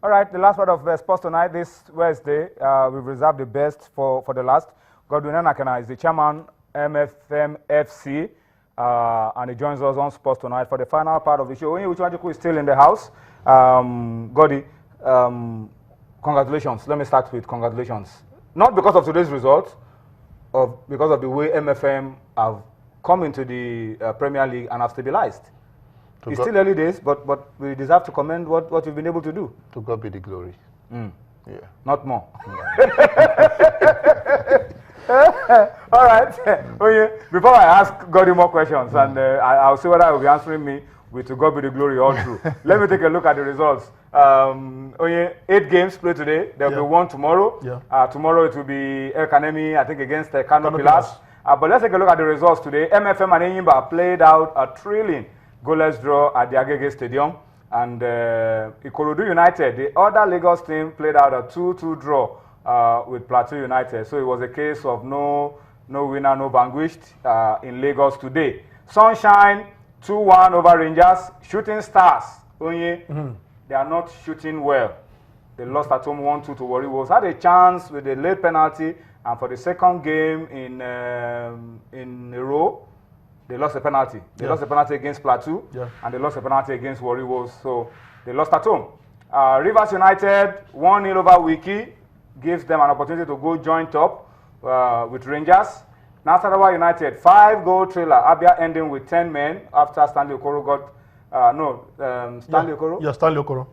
All right, the last part of sports tonight, this Wednesday, we've reserved the best for the last. Godwin Enakana is the chairman, MFM FC, and he joins us on sports tonight for the final part of the show. Which is still in the house. Godi, congratulations. Let me start with congratulations. Not because of today's result, because of the way MFM have come into the Premier League and have stabilized. It's still early days, but we deserve to commend what we've been able to do. To God be the glory. Yeah. Not more. All right. Before I ask Godi more questions, and I'll see whether he will be answering me with to God be the glory all through. Let me take a look at the results. 8 games played today. There will be one tomorrow. Tomorrow it will be El Kanemi, I think, against Kano Pillars. But let's take a look at the results today. MFM and Enyimba played out a thrilling goalless draw at the Agege Stadium, and Ikorodu United, the other Lagos team, played out a 2-2 draw with Plateau United. So it was a case of no winner, no vanquished in Lagos today. Sunshine 2-1 over Rangers. Shooting Stars, they are not shooting well. They lost at home 1-2 to Warri Wolves. Had a chance with a late penalty, and for the second game in a row, they lost a penalty. They lost a penalty against Plateau, and they lost a penalty against Warri Wolves. So they lost at home. Rivers United 1-0 over Wiki, gives them an opportunity to go joint up with Rangers. Nasarawa United 5-goal thriller. Abia ending with 10 men after Stanley Okoro got Stanley Okoro. Yeah, Stanley Okoro.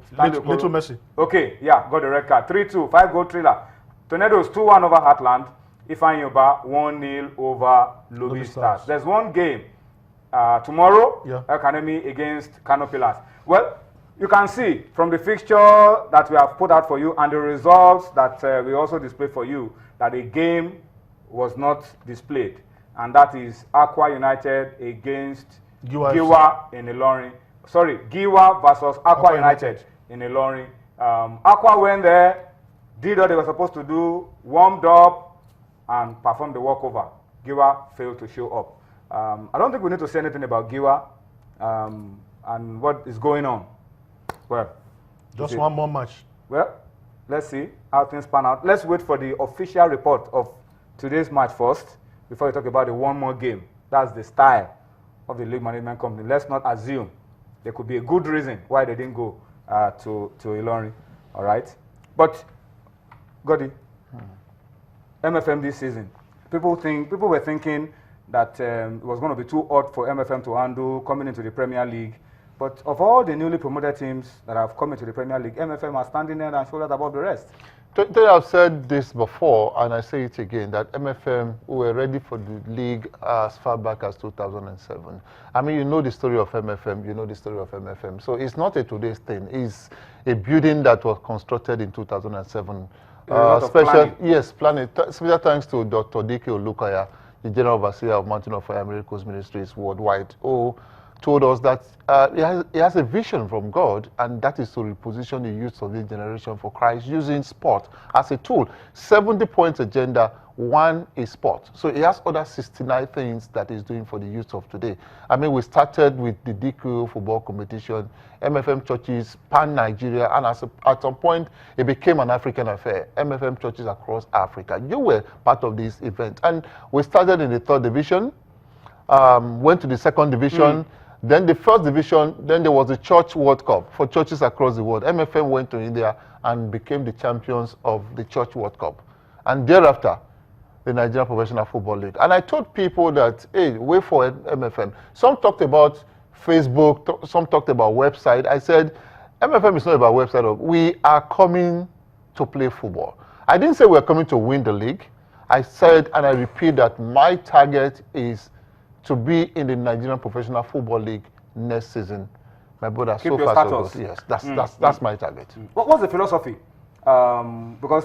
Little Messi. Okay, got the red card. 3-2, 5-goal thriller. Tornadoes 2-1 over Heartland. Ifeanyi 1-0 over Lobby Stars. There's one game tomorrow, El Kanemi against Kano Pillars. Well, you can see from the fixture that we have put out for you and the results that we also displayed for you that a game was not displayed, and that is Aqua United against Giwa in Ilorin. Sorry, Giwa versus Aqua United in Ilorin. Aqua went there, did what they were supposed to do, warmed up, and performed the walkover. Giwa failed to show up. I don't think we need to say anything about Giwa and what is going on. Well, just one more match. Well, let's see how things pan out. Let's wait for the official report of today's match first before we talk about the one more game. That's the style of the league management company. Let's not assume. There could be a good reason why they didn't go to Ilorin. All right? But, Godi, MFM this season, people were thinking that it was going to be too odd for MFM to handle coming into the Premier League. But of all the newly promoted teams that have come into the Premier League, MFM are standing there and shoulders above the rest. I've said this before, and I say it again, that MFM were ready for the league as far back as 2007. I mean, you know the story of MFM, So it's not a today's thing. It's a building that was constructed in 2007. Planning. Special thanks to Dr. Dike Olukaya, the General Overseer of Mountain of Fire Miracles Ministries worldwide, who told us that he has a vision from God, and that is to reposition the youth of this generation for Christ using sport as a tool. 70-point agenda, one is sport. So he has other 69 things that he's doing for the youth of today. I mean, we started with the DQ football competition, MFM churches, pan-Nigeria, and at some point, it became an African affair. MFM churches across Africa. You were part of this event. And we started in the 3rd division, went to the 2nd division, then the 1st division, then there was the Church World Cup for churches across the world. MFM went to India and became the champions of the Church World Cup. And thereafter, the Nigerian Professional Football League. And I told people that, hey, wait for MFM. Some talked about Facebook, some talked about website. I said, MFM is not about website. We are coming to play football. I didn't say we're coming to win the league. I said, and I repeat, that my target is to be in the Nigerian Professional Football League next season. My brother, keep so far so good. Yes, that's my target. What's the philosophy? Because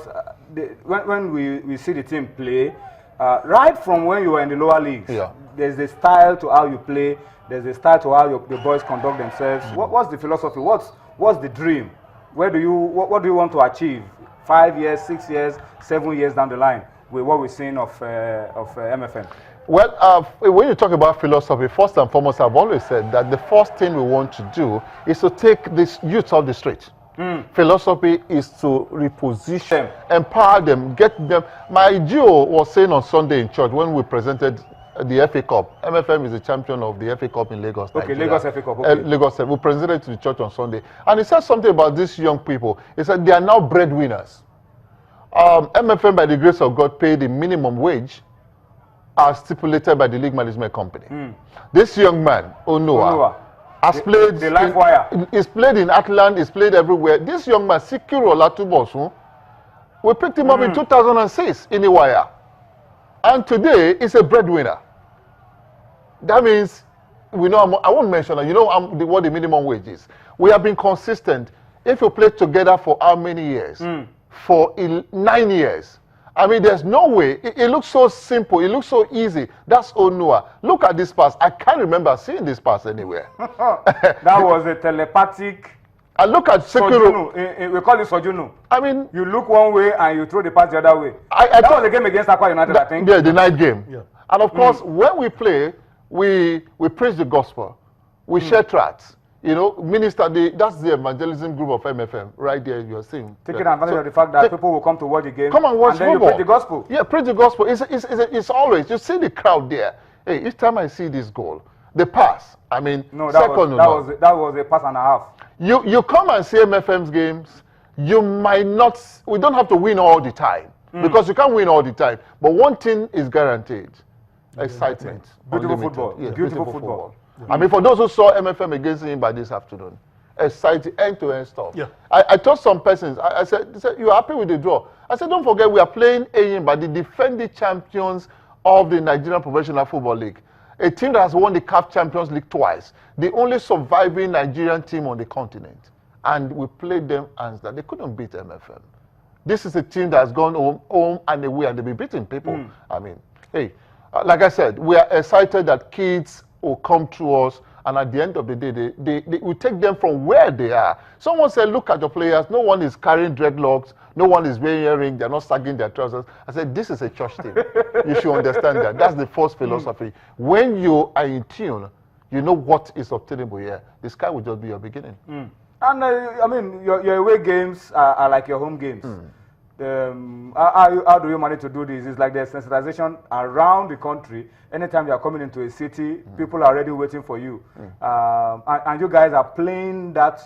when we see the team play, right from when you were in the lower leagues, there's a style to how you play, there's a style to how the boys conduct themselves. What's the philosophy? What's the dream? What do you want to achieve 5 years, 6 years, 7 years down the line with what we're seeing of MFM? Well, when you talk about philosophy, first and foremost, I've always said that the first thing we want to do is to take this youth off the street. Philosophy is to reposition, empower them, get them. My Gio was saying on Sunday in church when we presented the FA Cup. MFM is the champion of the FA Cup in Lagos, Okay, Nigeria. Lagos FA Cup. Okay. Lagos. We presented it to the church on Sunday, and he said something about these young people. He said they are now breadwinners. MFM, by the grace of God, paid the minimum wage as stipulated by the league management company. This young man, Onoa, has played. The live wire. He's played in Atlant. He's played everywhere. This young man, Sikiru Olatubosun, we picked him up in 2006 in Iwaya, and today he's a breadwinner. That means we know. I won't mention it. You know what the minimum wage is. We have been consistent. If you play together for how many years? For 9 years. I mean, there's no way. It looks so simple. It looks so easy. That's Onua. Look at this pass. I can't remember seeing this pass anywhere. That was a telepathic. And look at Sikiru. We call it Sojunu. I mean, you look one way and you throw the pass the other way. That was the game against Aqua United, I think. Yeah, the night game. Yeah. And of course, when we play, we preach the gospel. We share tracts. You know, minister, that's the evangelism group of MFM right there. You're seeing taking advantage of the fact that people will come to watch the game. Come and watch then football. You preach the gospel. Yeah, preach the gospel. It's always, you see the crowd there. Hey, each time I see this goal, the pass. I mean, no, that was a pass and a half. You come and see MFM's games. You might not. We don't have to win all the time because you can't win all the time. But one thing is guaranteed: excitement, beautiful unlimited. football, Yeah, beautiful football. I mean, for those who saw MFM against him by this afternoon, exciting end-to-end stuff. Yeah. I told some persons, I said, you're happy with the draw. I said, don't forget, we are playing by the defending champions of the Nigerian Professional Football League. A team that has won the CAF Champions League twice. The only surviving Nigerian team on the continent. And we played them hands down. They couldn't beat MFM. This is a team that has gone home and away, and they've been beating people. I mean, hey, like I said, we are excited that kids will come to us, and at the end of the day, we take them from where they are. Someone said, look at your players. No one is carrying dreadlocks. No one is wearing earrings. They're not sagging their trousers. I said, this is a church team. You should understand that. That's the first philosophy. When you are in tune, you know what is obtainable here. The sky will just be your beginning. And I mean, your away games are like your home games. How do you manage to do this? It's like there's sensitization around the country. Anytime you are coming into a city, people are already waiting for you. And you guys are playing that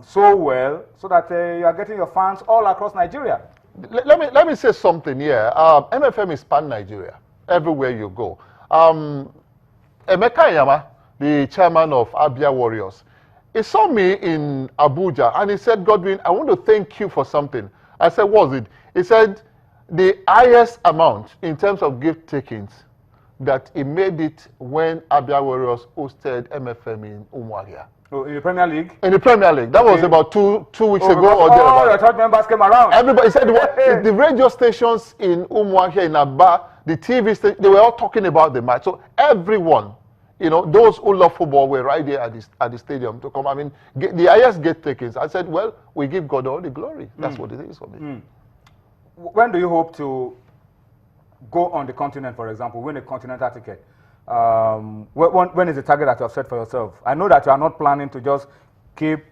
so well so that you are getting your fans all across Nigeria. Let me say something here. MFM is pan-Nigeria, everywhere you go. Emeka Yama, the chairman of Abia Warriors, he saw me in Abuja and he said, Godwin, I want to thank you for something. I said, what was it? He said, the highest amount in terms of gift takings that he made it when Abia Warriors hosted MFM in Umuahia. Oh, in the Premier League? In the Premier League. That was about two weeks ago or thereabouts. thereabouts. Your church members came around. Everybody said the radio stations in Umuahia, in Aba, the TV stations, they were all talking about the match. So everyone, you know, those who love football were right there at the stadium to come. I mean, the highest gate takings. I said, well, we give God all the glory. That's what it is for me. When do you hope to go on the continent, for example, win a continental ticket? When is the target that you have set for yourself? I know that you are not planning to just keep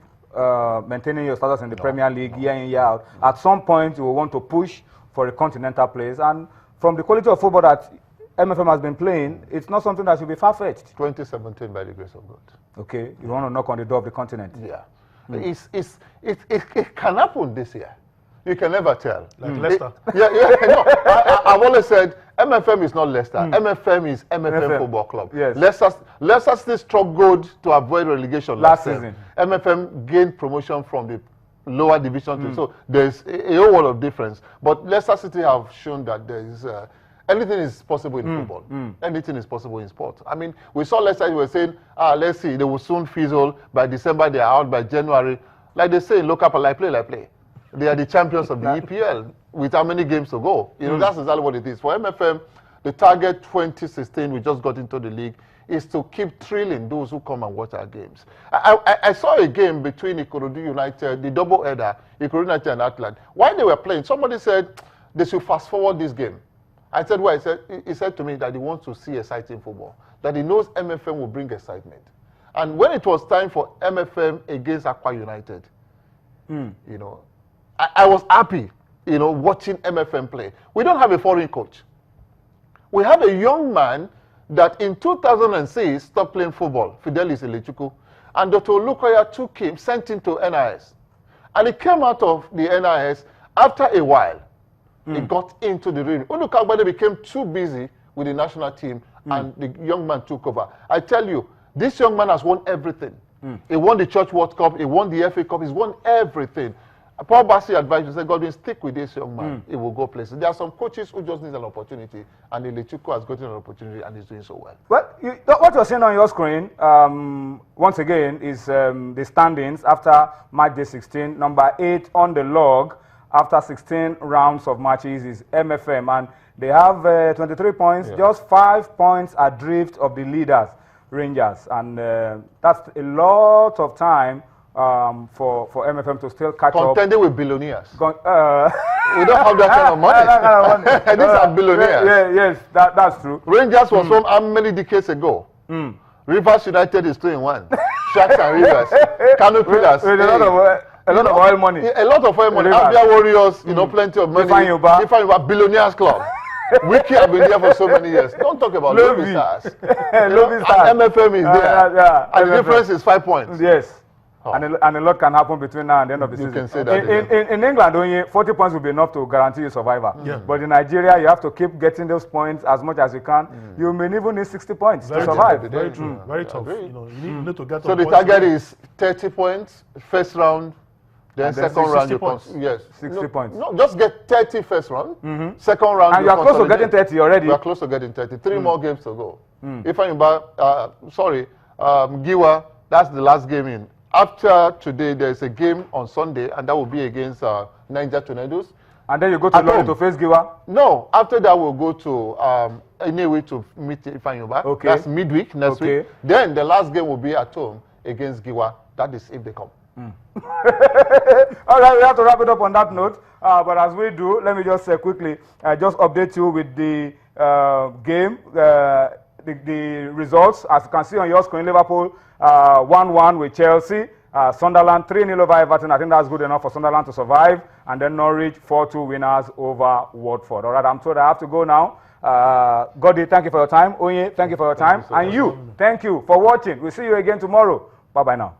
maintaining your status in the Premier League year in, year out. At some point, you will want to push for a continental place. And from the quality of football that MFM has been playing, it's not something that should be far-fetched. 2017, by the grace of God. Okay, you want to knock on the door of the continent. Yeah. It can happen this year. You can never tell. Like Leicester. No, I've always said MFM is not Leicester. MFM is MFM Football Club. Yes. Leicester still struggled to avoid relegation last season. MFM gained promotion from the lower division team. So there's a whole lot of difference. But Leicester City have shown that there is anything is possible in football. Anything is possible in sport. I mean, we saw Leicester, we were saying, let's see, they will soon fizzle. By December, they are out. By January, like they say in local, like play. They are the champions of the EPL with how many games to go. You know, that's exactly what it is. For MFM, the target 2016, we just got into the league, is to keep thrilling those who come and watch our games. I saw a game between Ikorodu United, the double header, Ikorodu United and Nat'l. While they were playing, somebody said they should fast forward this game. I said, well, he said to me that he wants to see exciting football, that he knows MFM will bring excitement. And when it was time for MFM against Aqua United, You know, I was happy, you know, watching MFM play. We don't have a foreign coach. We have a young man that in 2006 stopped playing football, Fidelis Elechukwu, and Dr. Olukoya took him, sent him to NIS. And he came out of the NIS after a while. He got into the ring. Ulukagbade became too busy with the national team, and the young man took over. I tell you, this young man has won everything. He won the Church World Cup, he won the FA Cup, he's won everything. Paul Bassi advised me, said, Godwin, stick with this young man. He will go places. There are some coaches who just need an opportunity, and Elechukwu has gotten an opportunity and is doing so well. Well, what you're seeing on your screen, once again, is the standings after match day 16. Number 8 on the log after 16 rounds of matches is MFM, and they have 23 points, just 5 points adrift of the leaders, Rangers, and that's a lot of time for MFM to still catch up. Contending with billionaires. We don't have that kind of money. These are billionaires. Yes, that's true. Rangers was from how many decades ago? Rivers United is 2 in 1. Sharks and Rivers. Kano Pillars. A lot of oil money. A lot of oil money. Abia Warriors, you know, plenty of money. Ifeanyi Billionaires Club. Wiki have been there for so many years. Don't talk about Lobby Stars. MFM is there. And the difference is 5 points. Yes. Oh. And a lot can happen between now and the end of the season. You can say that. In England, only 40 points will be enough to guarantee you survival. But in Nigeria, you have to keep getting those points as much as you can. You may even need 60 points to survive. Very true. Very tough. You know, you need to get. So the target is 30 points first round. Then second round, you yes, 60 points. No, just get 30 first round. Second round, and you are close to getting 30 already. You are close to getting 30. 3 more games to go. Giwa, that's the last game in. After today, there's a game on Sunday, and that will be against Niger Tornadoes. And then you go to London to face Giwa? No, after that we'll go to Inewi to meet Ifeanyi. Okay. That's midweek next week. Then the last game will be at home against Giwa. That is if they come. All right, we have to wrap it up on that note. But as we do, let me just quickly just update you with the game, the results. As you can see on your screen, Liverpool 1-1 with Chelsea. Sunderland 3-0 over Everton. I think that's good enough for Sunderland to survive. And then Norwich 4-2 winners over Watford. All right, I'm told I have to go now. Godi, thank you for your time. Onye, thank you for your time. And you, thank you for watching. We'll see you again tomorrow. Bye-bye now.